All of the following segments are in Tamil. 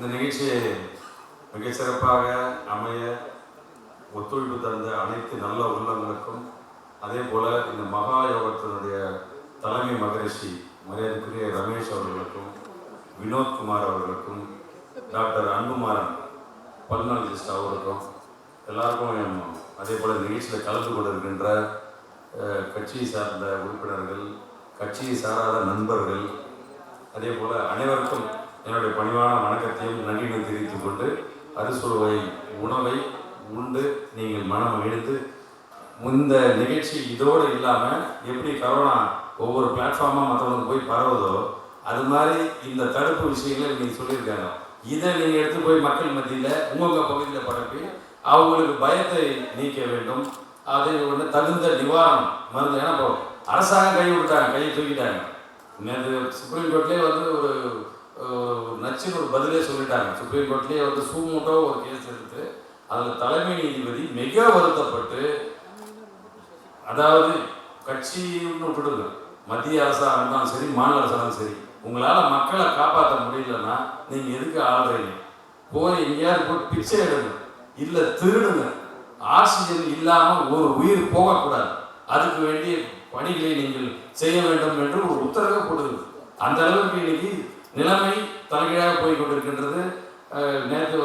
இந்த நிகழ்ச்சியை மிக சிறப்பாக அமைய ஒத்துழைப்பு தந்த அனைத்து நல்ல உள்ளங்களுக்கும், அதே போல் இந்த மகா யோகத்தினுடைய தலைமை மகரிஷி மரியாதைக்குரிய ரமேஷ் அவர்களுக்கும், வினோத்குமார் அவர்களுக்கும், டாக்டர் அன்புமாறன் பல்மாலஜிஸ்ட் அவர்களுக்கும் எல்லாருக்கும், அதே போல் நிகழ்ச்சியில் கலந்து கொண்டிருக்கின்ற கட்சியை சார்ந்த உறுப்பினர்கள், கட்சியை சாராத நண்பர்கள், அதே போல் அனைவருக்கும் என்னுடைய பணிவான வணக்கத்தையும் நன்றியும் தெரிவித்துக் கொண்டு, அறுசுவை உணவை உண்டு நீங்கள் மனம் எழுந்து இந்த நிகழ்ச்சி இதோடு இல்லாமல் எப்படி கரோனா ஒவ்வொரு பிளாட்ஃபார்மாக மற்றவங்களுக்கு போய் பரவுதோ அது மாதிரி இந்த தடுப்பு விஷயங்களை நீங்கள் சொல்லியிருக்காங்க. இதை நீங்கள் எடுத்து போய் மக்கள் மத்தியில் உங்கள் பகுதியில் பரப்பி அவங்களுக்கு பயத்தை நீக்க வேண்டும். அதை ஒன்று தகுந்த நிவாரணம் மருந்து. ஏன்னா இப்போ அரசாங்கம் கை விட்டாங்க, கையை தூக்கிட்டாங்க. நேற்று சுப்ரீம் கோர்ட்லேயே வந்து ஒரு நச்சுன்னு ஒரு பதிலே சொல்லிட்டாங்க. சுப்ரீம் கோர்ட்லேயே வந்து சூமூட்டோ ஒரு கேஸ் எடுத்து அதில் தலைமை நீதிபதி மிக வருத்தப்பட்டு, அதாவது கட்சின்னு விட்டுடுங்க, மத்திய அரசாங்கம் இருந்தாலும் சரி மாநில அரசாங்கம் சரி, உங்களால் மக்களை காப்பாற்ற முடியலன்னா நீங்கள் எதுக்கு ஆள்றீங்க? போய் எங்கேயாவது போய் பிச்சை எடுங்க, இல்லை திருடுங்க. ஆக்சிஜன் இல்லாமல் ஒரு உயிர் போகக்கூடாது. அதுக்கு வேண்டிய பணிகளை நீங்கள் செய்ய வேண்டும் என்று ஒரு உத்தரவை போடுது. அந்த அளவுக்கு இன்னைக்கு நிலைமை தலைகீழாக போய் கொண்டிருக்கின்றது. நேற்று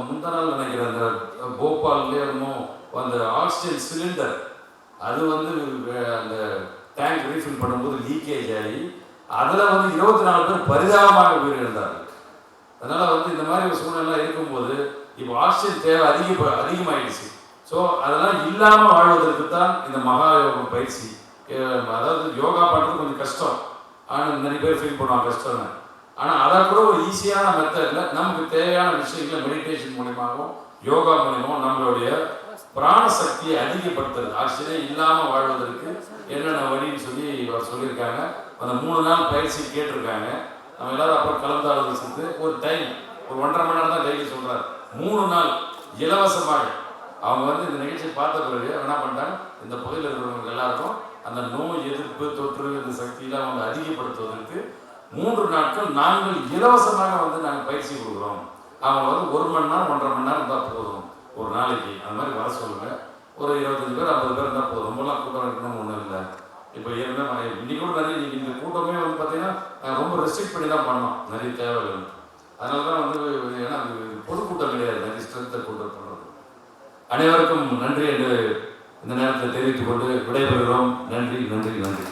முந்தா நாள் நினைக்கிறேன், அந்த போபால்லே அந்த ஆக்சிஜன் சிலிண்டர் அது வந்து அந்த டேங்க் ரீஃபில் பண்ணும்போது லீக்கேஜ் ஆகி அதில் வந்து 24 பேர் பரிதாபமாக உயிரிழந்தார்கள். அதனால் வந்து இந்த மாதிரி ஒரு சூழ்நிலை இருக்கும்போது இப்போ ஆக்சிஜன் தேவை அதிகமாகிடுச்சு. ஸோ அதெல்லாம் இல்லாமல் வாழ்வதற்கு தான் இந்த மகா யோகம் பயிற்சி. அதாவது யோகா பண்ணுறது கொஞ்சம் கஷ்டம், ஆனால் நிறைய பேர் ஃபீல் பண்ணுவாங்க கஷ்டம்னு. ஆனால் அதை கூட ஒரு ஈஸியான மெத்தடில் நமக்கு தேவையான விஷயங்களை மெடிடேஷன் மூலியமாகவும் யோகா மூலியமாகவும் நம்மளுடைய பிராண சக்தியை அதிகப்படுத்துறது, ஆக்சிஜனே இல்லாமல் வாழ்வதற்கு என்னென்ன வழின்னு சொல்லி அவர் சொல்லியிருக்காங்க. அந்த 3 நாள் பயிற்சி கேட்டிருக்காங்க. நம்ம எல்லாரும் அப்புறம் கலந்தாலோசித்து ஒரு டைம் ஒரு 1.5 மணி நேரம் தான் டெய்லி சொல்கிறார். 3 நாள் இலவசமாக அவங்க வந்து இந்த நிகழ்ச்சியை பார்த்த பிறகு என்ன பண்ணிட்டாங்க, இந்த பகுதியில் இருக்கிறவங்க எல்லாருக்கும் அந்த நோய் எதிர்ப்பு தொற்று இந்த சக்தியெல்லாம் வந்து அதிகப்படுத்துவதற்கு 3 நாட்கள் நாங்கள் இலவசமாக வந்து நாங்கள் பயிற்சி கொடுக்குறோம். அவங்க வந்து 1 மணி நேரம் 1.5 மணி நேரம் தான் போதும் ஒரு நாளைக்கு. அந்த மாதிரி வர சொல்லுங்கள். ஒரு 25 பேர் 50 பேர் இருந்தால் போதும். ரொம்பலாம் கூட்டம் இருக்கணும்னு ஒன்றும் இல்லை. இப்போ ஏற்கனவே இன்னைக்கு கூட நிறைய இந்த கூட்டமே வந்து பார்த்தீங்கன்னா ரொம்ப ரெஸ்ட்ரிக்ட் பண்ணி தான் பண்ணோம், நிறைய தேவைகள். அதனால தான் வந்து ஏன்னா பொதுக்கூட்டம் கிடையாது, நிறைய ஸ்ட்ரென்த்தை கூட்டம் பண்ணுறது. அனைவருக்கும் நன்றி என்று இந்த நேரத்தில் தெரிவித்துக் கொண்டு விடைபெறுகிறோம். நன்றி நன்றி நன்றி.